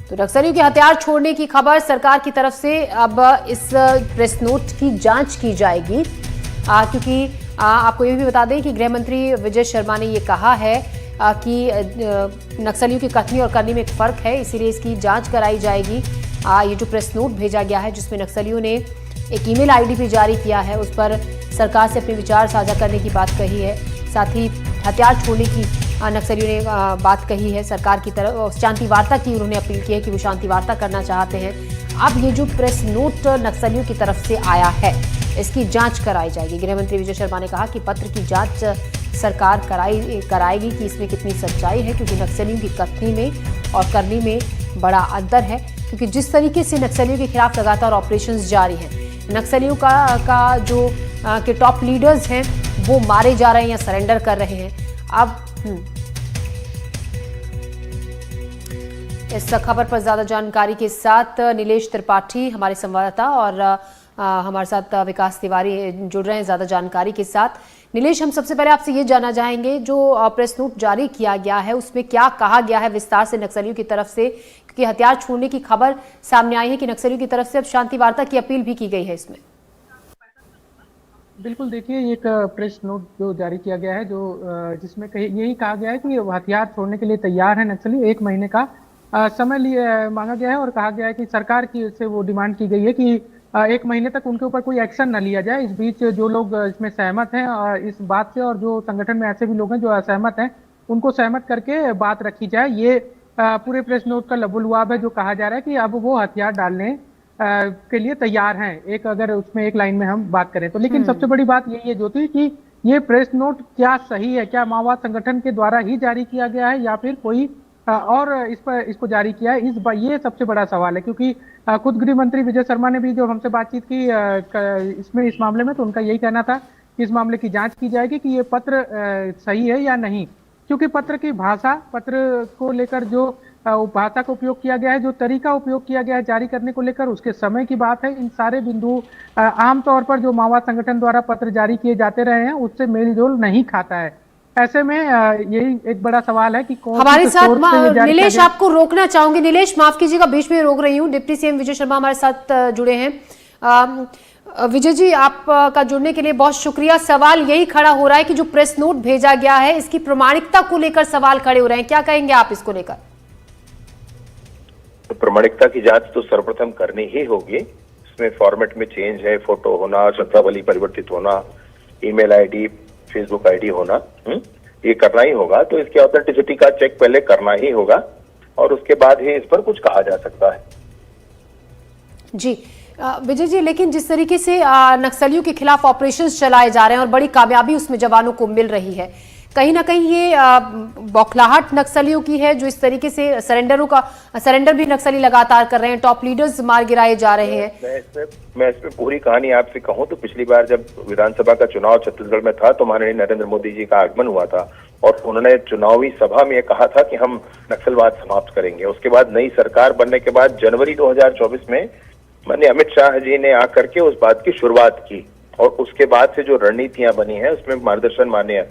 तो नक्सलियों के हथियार छोड़ने की खबर सरकार की तरफ से अब इस प्रेस नोट की जांच की जाएगी, क्योंकि आपको ये भी बता दें कि गृह मंत्री विजय शर्मा ने ये कहा है कि नक्सलियों की कथनी और करनी में एक फर्क है, इसीलिए इसकी जांच कराई जाएगी। ये जो प्रेस नोट भेजा गया है जिसमें नक्सलियों ने एक ईमेल आईडी भी जारी किया है, उस पर सरकार से अपने विचार साझा करने की बात कही है, साथ ही हथियार छोड़ने की नक्सलियों ने बात कही है सरकार की तरफ। शांति वार्ता की उन्होंने अपील की है कि वो शांति वार्ता करना चाहते हैं। अब ये जो प्रेस नोट नक्सलियों की तरफ से आया है इसकी जांच कराई जाएगी। गृह मंत्री विजय शर्मा ने कहा कि पत्र की जांच सरकार कराएगी कि इसमें कितनी सच्चाई है, क्योंकि नक्सलियों की कथनी में और करनी में बड़ा अंतर है। क्योंकि जिस तरीके से नक्सलियों के खिलाफ लगातार ऑपरेशंस जारी हैं, नक्सलियों का जो के टॉप लीडर्स हैं वो मारे जा रहे हैं या सरेंडर कर रहे हैं। अब इस खबर पर ज्यादा जानकारी के साथ नीलेश त्रिपाठी हमारे संवाददाता और हमारे साथ विकास तिवारी जुड़ रहे हैं ज्यादा जानकारी के साथ। नीलेश, हम सबसे पहले आपसे ये जानना चाहेंगे, जो प्रेस नोट जारी किया गया है उसमें क्या कहा गया है विस्तार से नक्सलियों की तरफ से, क्योंकि हथियार छोड़ने की खबर सामने आई है कि नक्सलियों की तरफ से अब शांति वार्ता की अपील भी की गई है इसमें। बिल्कुल, देखिए एक प्रेस नोट जो जारी किया गया है जिसमें यही कहा गया है कि हथियार छोड़ने के लिए तैयार है नक्सली। 1 महीने का समय लिए मांगा गया है और कहा गया है कि सरकार की से वो डिमांड की गई है कि 1 महीने तक उनके ऊपर कोई एक्शन न लिया जाए। इस बीच जो लोग इसमें सहमत हैं इस बात से, और जो संगठन में ऐसे भी लोग हैं जो असहमत हैं, उनको सहमत करके बात रखी जाए। ये पूरे प्रेस नोट का लबुलुआब है, जो कहा जा रहा है कि अब वो हथियार डालने के लिए तैयार हैं। एक अगर उसमें एक लाइन में हम बात करें तो, लेकिन सबसे बड़ी बात यही है ज्योति कि ये प्रेस नोट क्या सही है, क्या माओवाद संगठन के द्वारा ही जारी किया गया है या फिर कोई और इसको जारी किया है, ये सबसे बड़ा सवाल है। क्योंकि खुद गृह मंत्री विजय शर्मा ने भी जो हमसे बातचीत की इस मामले में, तो उनका यही कहना था कि इस मामले की जांच की जाएगी कि ये पत्र सही है या नहीं। क्योंकि पत्र की भाषा, पत्र को लेकर जो भाषा का उपयोग किया गया है, जो तरीका उपयोग किया गया है जारी करने को लेकर, उसके समय की बात है, इन सारे बिंदु आमतौर पर जो माओवाद संगठन द्वारा पत्र जारी किए जाते रहे हैं उससे मेलजोल नहीं खाता है। ऐसे में यही एक बड़ा सवाल है कि कौन हमारे साथ नीलेश, आपको रोकना चाहूंगी। नीलेश, माफ कीजिएगा, बीच में रोक रही हूँ। डिप्टी सीएम विजय शर्मा हमारे साथ जुड़े हैं। विजय जी, आपका जुड़ने के लिए बहुत शुक्रिया। सवाल यही खड़ा हो रहा है कि जो प्रेस नोट भेजा गया है इसकी प्रमाणिकता को लेकर सवाल खड़े हो रहे हैं, क्या कहेंगे आप इसको लेकर? तो प्रमाणिकता की जांच तो सर्वप्रथम करनी ही होगी। इसमें फॉर्मेट में चेंज है, फोटो होना, शब्दावली परिवर्तित होना, ईमेल आईडी, फेसबुक आईडी होना, ये करना ही होगा। तो इसकी ऑथेंटिसिटी का चेक पहले करना ही होगा और उसके बाद ही इस पर कुछ कहा जा सकता है। जी विजय जी, लेकिन जिस तरीके से नक्सलियों के खिलाफ ऑपरेशंस चलाए जा रहे हैं और बड़ी कामयाबी उसमें जवानों को मिल रही है, कहीं ना कहीं ये बौखलाहट नक्सलियों की है, जो इस तरीके से सरेंडर भी नक्सली लगातार कर रहे हैं, टॉप लीडर्स मार गिराए जा रहे हैं। मैं इसमें पूरी कहानी आपसे कहूं तो, पिछली बार जब विधानसभा का चुनाव छत्तीसगढ़ में था तो माननीय नरेंद्र मोदी जी का आगमन हुआ था और उन्होंने चुनावी सभा में कहा था कि हम नक्सलवाद समाप्त करेंगे। उसके बाद नई सरकार बनने के बाद जनवरी 2024 में माननीय अमित शाह जी ने आकर के उस बात की शुरुआत की और उसके बाद से जो रणनीतियां बनी है उसमें मार्गदर्शन माननीय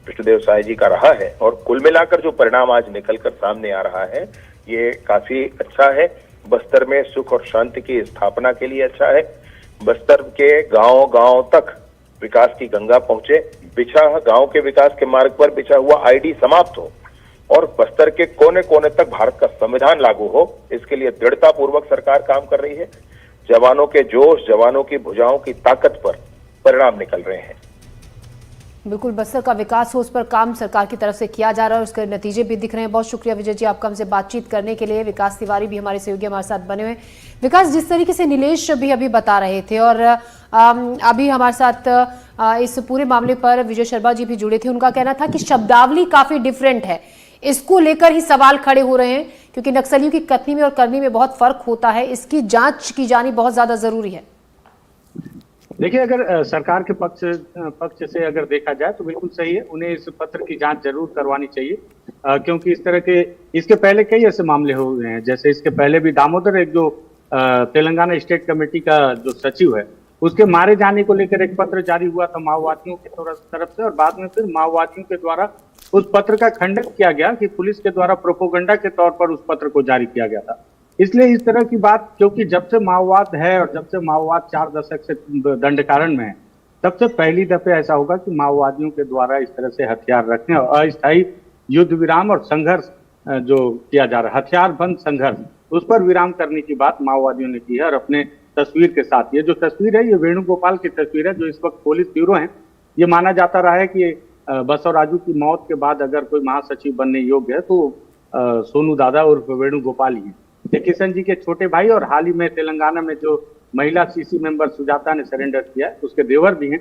विष्णुदेव साय जी का रहा है और कुल मिलाकर जो परिणाम आज निकलकर सामने आ रहा है ये काफी अच्छा है। बस्तर में सुख और शांति की स्थापना के लिए अच्छा है। बस्तर के गांव-गांव तक विकास की गंगा पहुंचे, गांव के विकास के मार्ग पर बिछा हुआ आईडी समाप्त हो और बस्तर के कोने कोने तक भारत का संविधान लागू हो, इसके लिए दृढ़ता पूर्वक सरकार काम कर रही है। जवानों के जोश, जवानों की भुजाओं की ताकत पर परिणाम निकल रहे हैं। बिल्कुल, बस्तर का विकास हो, उस पर काम सरकार की तरफ से किया जा रहा है और उसके नतीजे भी दिख रहे हैं। बहुत शुक्रिया विजय जी आपका हमसे बातचीत करने के लिए। विकास तिवारी भी हमारे सहयोगी हमारे साथ बने हुए। विकास, जिस तरीके से नीलेश भी अभी बता रहे थे और अभी हमारे साथ इस पूरे मामले पर विजय शर्मा जी भी जुड़े थे, उनका कहना था कि शब्दावली काफी डिफरेंट है, इसको लेकर ही सवाल खड़े हो रहे हैं क्योंकि नक्सलियों की कथनी में और करनी में बहुत फर्क होता है, इसकी जांच की जानी बहुत ज्यादा जरूरी है। देखिए, अगर सरकार के पक्ष से अगर देखा जाए तो बिल्कुल सही है, उन्हें इस पत्र की जांच जरूर करवानी चाहिए क्योंकि इस तरह के इसके पहले कई ऐसे मामले हो गए हैं। जैसे इसके पहले भी दामोदर, एक जो तेलंगाना स्टेट कमेटी का जो सचिव है, उसके मारे जाने को लेकर एक पत्र जारी हुआ था माओवादियों की तरफ से और बाद में फिर माओवादियों के द्वारा उस पत्र का खंडन किया गया कि पुलिस के द्वारा प्रोपोगंडा के तौर पर उस पत्र को जारी किया गया था। इसलिए इस तरह की बात, क्योंकि जब से माओवाद है और जब से माओवाद 4 दशक से दंड कारण में है, तब से पहली दफे ऐसा होगा कि माओवादियों के द्वारा इस तरह से हथियार रखने और अस्थायी युद्ध विराम और संघर्ष जो किया जा रहा है, हथियार बंद संघर्ष, उस पर विराम करने की बात माओवादियों ने की है। और अपने तस्वीर के साथ, ये जो तस्वीर है ये वेणुगोपाल की तस्वीर है, जो इस वक्त पुलिस ब्यूरो है। ये माना जाता रहा है कि बसवराजू की मौत के बाद अगर कोई महासचिव बनने योग्य है तो सोनू दादा और वेणुगोपाल ही है। किशन जी के छोटे भाई, और हाल ही में तेलंगाना में जो महिला सीसी मेंबर सुजाता ने सरेंडर किया, उसके देवर भी हैं।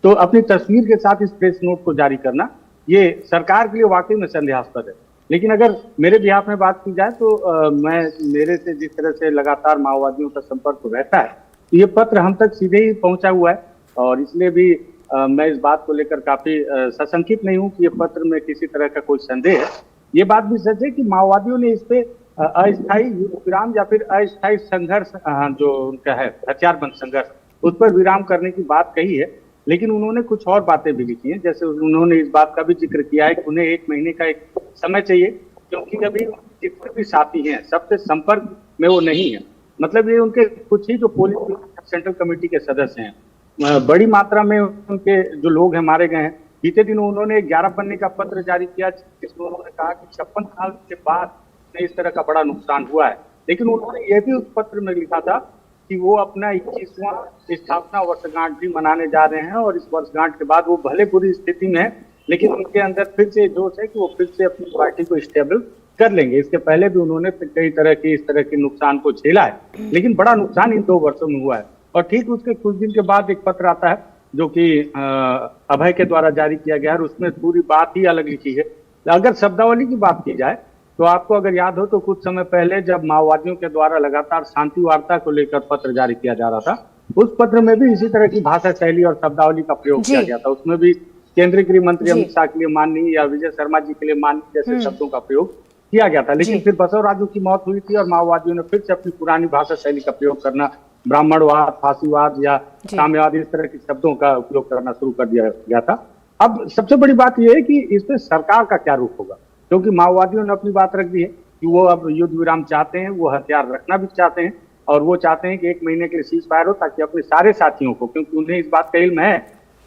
तो अपनी तस्वीर के साथ इस प्रेस नोट को जारी करना ये सरकार के लिए वाकई में संदेहास्पद है। लेकिन अगर मेरे बिहाफ में बात की जाए तो मेरे से जिस तरह से लगातार माओवादियों का संपर्क रहता है, तो ये पत्र हम तक सीधे ही पहुंचा हुआ है, और इसलिए भी मैं इस बात को लेकर काफी सशंकित नहीं हूं कि ये पत्र में किसी तरह का कोई संदेह है। ये बात भी सच है कि माओवादियों ने इस पे अस्थायी युद्ध विराम या फिर अस्थायी संघर्ष जो उनका है हथियारबंद संघर्ष, उस पर विराम करने की बात कही है। लेकिन उन्होंने कुछ और बातें भी लिखी हैं, जैसे उन्होंने इस बात का भी जिक्र किया है कि उन्हें 1 महीने का एक समय चाहिए, क्योंकि अभी जितने भी साथी हैं सबसे संपर्क में वो नहीं है। मतलब ये उनके कुछ ही जो पुलिस सेंट्रल कमेटी के सदस्य हैं, बड़ी मात्रा में उनके जो लोग हैं मारे गए हैं। बीते दिनों उन्होंने 11 पन्ने का पत्र जारी किया, जिसमें उन्होंने कहा कि 56 साल के बाद इस तरह का बड़ा नुकसान हुआ है। लेकिन उन्होंने यह भी उस पत्र में लिखा था कि वो अपना 21वां स्थापना वर्षगांठ भी मनाने जा रहे हैं, और इस वर्षगांठ के बाद वो भले बुरी स्थिति में है, लेकिन उनके अंदर फिर से जोश है कि वो फिर से अपनी पार्टी को स्टेबल कर लेंगे। इसके पहले भी उन्होंने कई तरह के इस तरह के नुकसान को झेला है, लेकिन बड़ा नुकसान इन 2 वर्षों में हुआ है। और ठीक उसके कुछ दिन के बाद एक पत्र आता है जो कि अभय के द्वारा जारी किया गया है, और उसमें पूरी बात ही अलग लिखी है। अगर शब्दावली की बात की जाए तो आपको अगर याद हो तो कुछ समय पहले जब माओवादियों के द्वारा लगातार शांति वार्ता को लेकर पत्र जारी किया जा रहा था, उस पत्र में भी इसी तरह की भाषा शैली और शब्दावली का प्रयोग किया गया था। उसमें भी केंद्रीय गृह मंत्री अमित शाह के लिए माननीय या विजय शर्मा जी के लिए माननीय जैसे शब्दों का प्रयोग किया गया था। लेकिन फिर बसवराजू की मौत हुई थी और माओवादियों ने फिर से अपनी पुरानी भाषा शैली का प्रयोग करना, ब्राह्मणवाद, फांसीवाद या साम्यवाद, इस तरह के शब्दों का उपयोग करना शुरू कर दिया गया था। अब सबसे बड़ी बात यह है कि इसमें सरकार का क्या रुख होगा, क्योंकि माओवादियों ने अपनी बात रख दी है कि वो अब युद्ध विराम चाहते हैं, वो हथियार रखना भी चाहते हैं, और वो चाहते हैं कि 1 महीने के लिए सीज फायर हो, ताकि अपने सारे साथियों को, क्योंकि उन्हें इस बात का इल्म है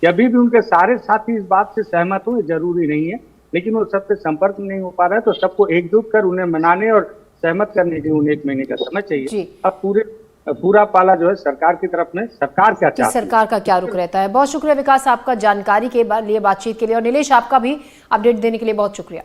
कि अभी भी उनके सारे साथी इस बात से सहमत हो, जरूरी नहीं है, लेकिन वो सबसे संपर्क में नहीं हो पा रहा है, तो सबको एकजुट कर उन्हें मनाने और सहमत करने के लिए उन्हें 1 महीने का समय चाहिए। अब पूरा पाला जो है सरकार की तरफ में, सरकार क्या चाहती है, सरकार का क्या रुख रहता है। बहुत शुक्रिया विकास आपका जानकारी के लिए, बातचीत के लिए, और नीलेश आपका भी अपडेट देने के लिए बहुत शुक्रिया।